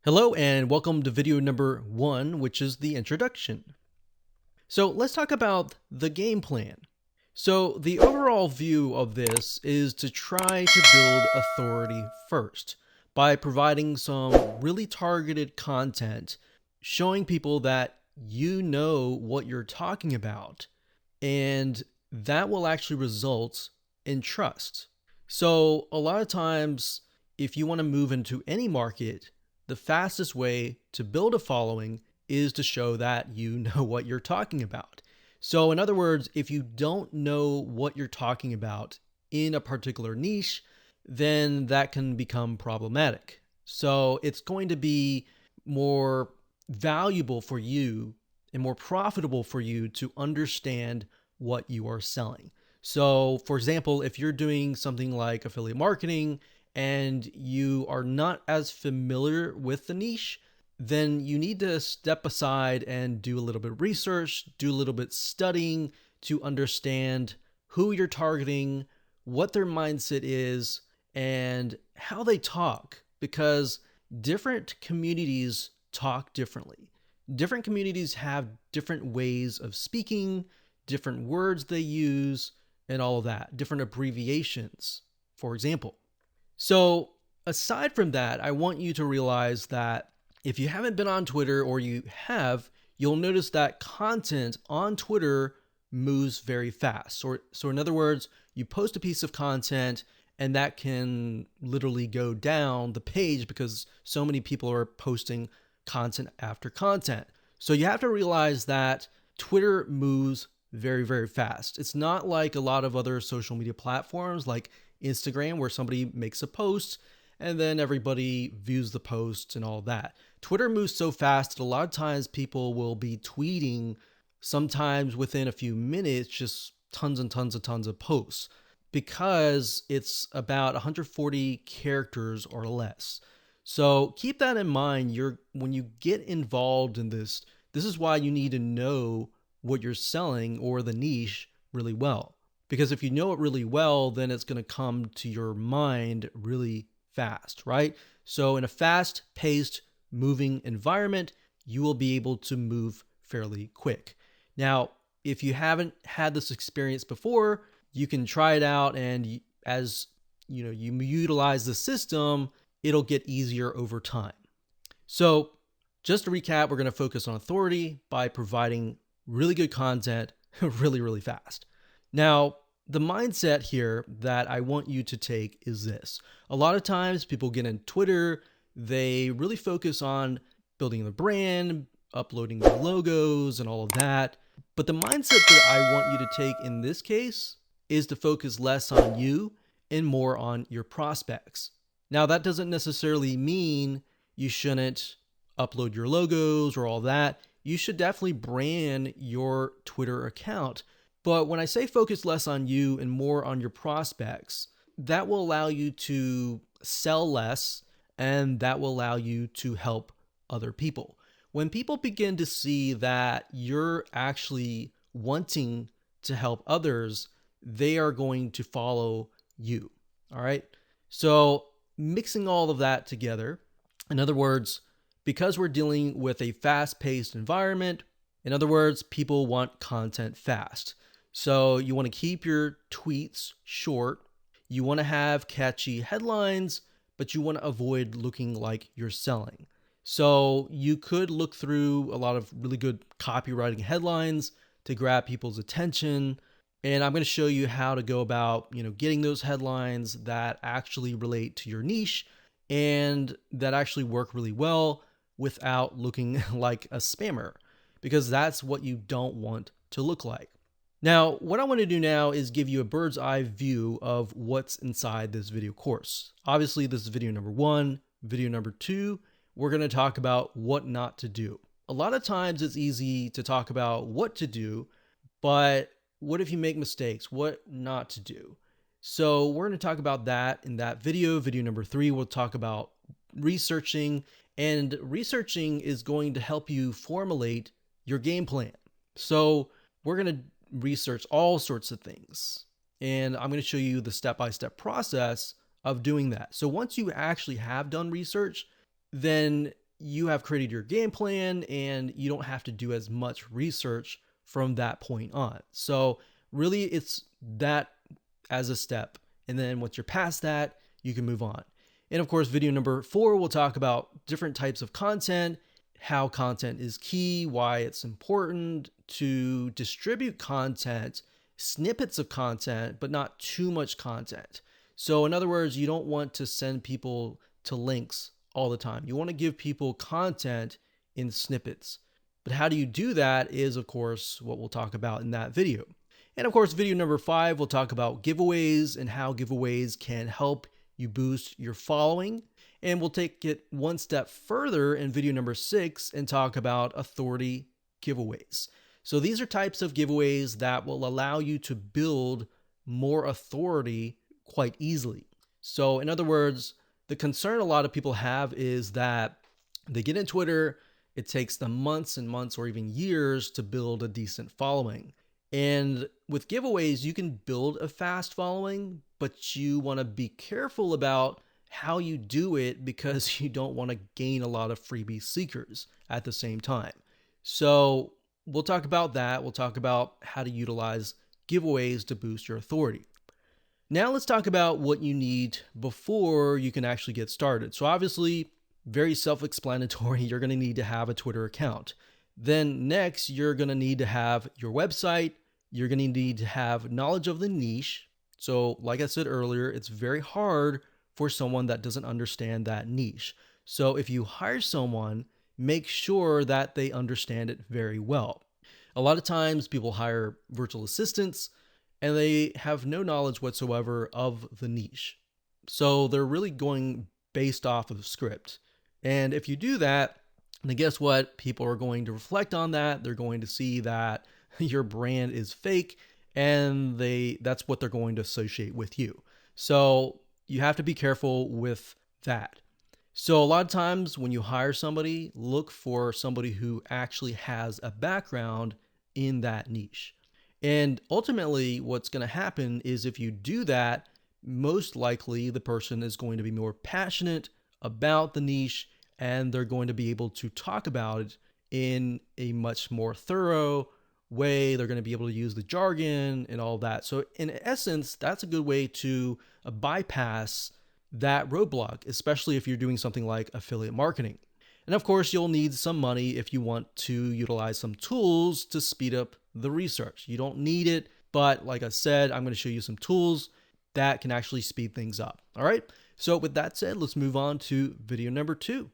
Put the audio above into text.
Hello and welcome to video number 1, which is the introduction. So let's talk about the game plan. So the overall view of this is to try to build authority first by providing some really targeted content, showing people that you know what you're talking about, and that will actually result in trust. So a lot of times, if you want to move into any market, the fastest way to build a following is to show that you know what you're talking about. So, in other words, if you don't know what you're talking about in a particular niche, then that can become problematic. So, it's going to be more valuable for you and more profitable for you to understand what you are selling. So, for example, if you're doing something like affiliate marketing and you are not as familiar with the niche, then you need to step aside and do a little bit of research, do a little bit studying to understand who you're targeting, what their mindset is, and how they talk, because different communities talk differently. Different communities have different ways of speaking, different words they use, and all of that, different abbreviations, for example. So, aside from that, I want you to realize that if you haven't been on Twitter, or you have, you'll notice that content on Twitter moves very fast. So in other words, you post a piece of content and that can literally go down the page because so many people are posting content after content. So you have to realize that Twitter moves very, very fast. It's not like a lot of other social media platforms like Instagram, where somebody makes a post and then everybody views the post and all that. Twitter moves so fast that a lot of times people will be tweeting, sometimes within a few minutes, just tons and tons of posts, because it's about 140 characters or less. So keep that in mind. When you get involved in this is why you need to know what you're selling or the niche really well. Because if you know it really well, then it's going to come to your mind really fast, right? So in a fast-paced, moving environment, you will be able to move fairly quick. Now, if you haven't had this experience before, you can try it out, and as you utilize the system, it'll get easier over time. So, just to recap, we're going to focus on authority by providing really good content really fast. Now, the mindset here that I want you to take is this. A lot of times people get in Twitter, they really focus on building the brand, uploading the logos and all of that. But the mindset that I want you to take in this case is to focus less on you and more on your prospects. Now, that doesn't necessarily mean you shouldn't upload your logos or all that. You should definitely brand your Twitter account. But when I say focus less on you and more on your prospects, that will allow you to sell less, and that will allow you to help other people. When people begin to see that you're actually wanting to help others, they are going to follow you. All right. So mixing all of that together, in other words, because we're dealing with a fast-paced environment, in other words, people want content fast. So you want to keep your tweets short. You want to have catchy headlines, but you want to avoid looking like you're selling. So you could look through a lot of really good copywriting headlines to grab people's attention. And I'm going to show you how to go about, getting those headlines that actually relate to your niche and that actually work really well without looking like a spammer, because that's what you don't want to look like. Now, what I want to do now is give you a bird's eye view of what's inside this video course. Obviously, this is video number 1. Video number 2, we're going to talk about what not to do. A lot of times it's easy to talk about what to do, but what if you make mistakes? What not to do? So we're going to talk about that in that video. Video number 3, we'll talk about researching, and researching is going to help you formulate your game plan. So we're going to research all sorts of things, and I'm going to show you the step-by-step process of doing that. So once you actually have done research, then you have created your game plan and you don't have to do as much research from that point on. So really it's that as a step. And then once you're past that, you can move on. And of course, video number 4, we'll talk about different types of content, how content is key, why it's important to distribute content, snippets of content, but not too much content. So in other words, you don't want to send people to links all the time. You want to give people content in snippets. But how do you do that is, of course, what we'll talk about in that video. And of course, video number 5, we'll talk about giveaways and how giveaways can help you boost your following. And we'll take it one step further in video number 6 and talk about authority giveaways. So these are types of giveaways that will allow you to build more authority quite easily. So in other words, the concern a lot of people have is that they get in Twitter, it takes them months and months or even years to build a decent following. And with giveaways, you can build a fast following, but you want to be careful about how you do it because you don't want to gain a lot of freebie seekers at the same time. So we'll talk about that. We'll talk about how to utilize giveaways to boost your authority. Now let's talk about what you need before you can actually get started. So obviously, very self-explanatory, you're going to need to have a Twitter account. Then next, you're going to need to have your website. You're going to need to have knowledge of the niche. So like I said earlier, it's very hard for someone that doesn't understand that niche. So if you hire someone, make sure that they understand it very well. A lot of times people hire virtual assistants and they have no knowledge whatsoever of the niche. So they're really going based off of the script. And if you do that, then guess what? People are going to reflect on that. They're going to see that your brand is fake and that's what they're going to associate with you. So you have to be careful with that. So a lot of times when you hire somebody, look for somebody who actually has a background in that niche. And ultimately what's going to happen is if you do that, most likely the person is going to be more passionate about the niche and they're going to be able to talk about it in a much more thorough way. They're going to be able to use the jargon and all that. So in essence, that's a good way to bypass that roadblock, especially if you're doing something like affiliate marketing. And of course, you'll need some money if you want to utilize some tools to speed up the research. You don't need it, but like I said, I'm going to show you some tools that can actually speed things up. All right. So with that said, let's move on to video number 2.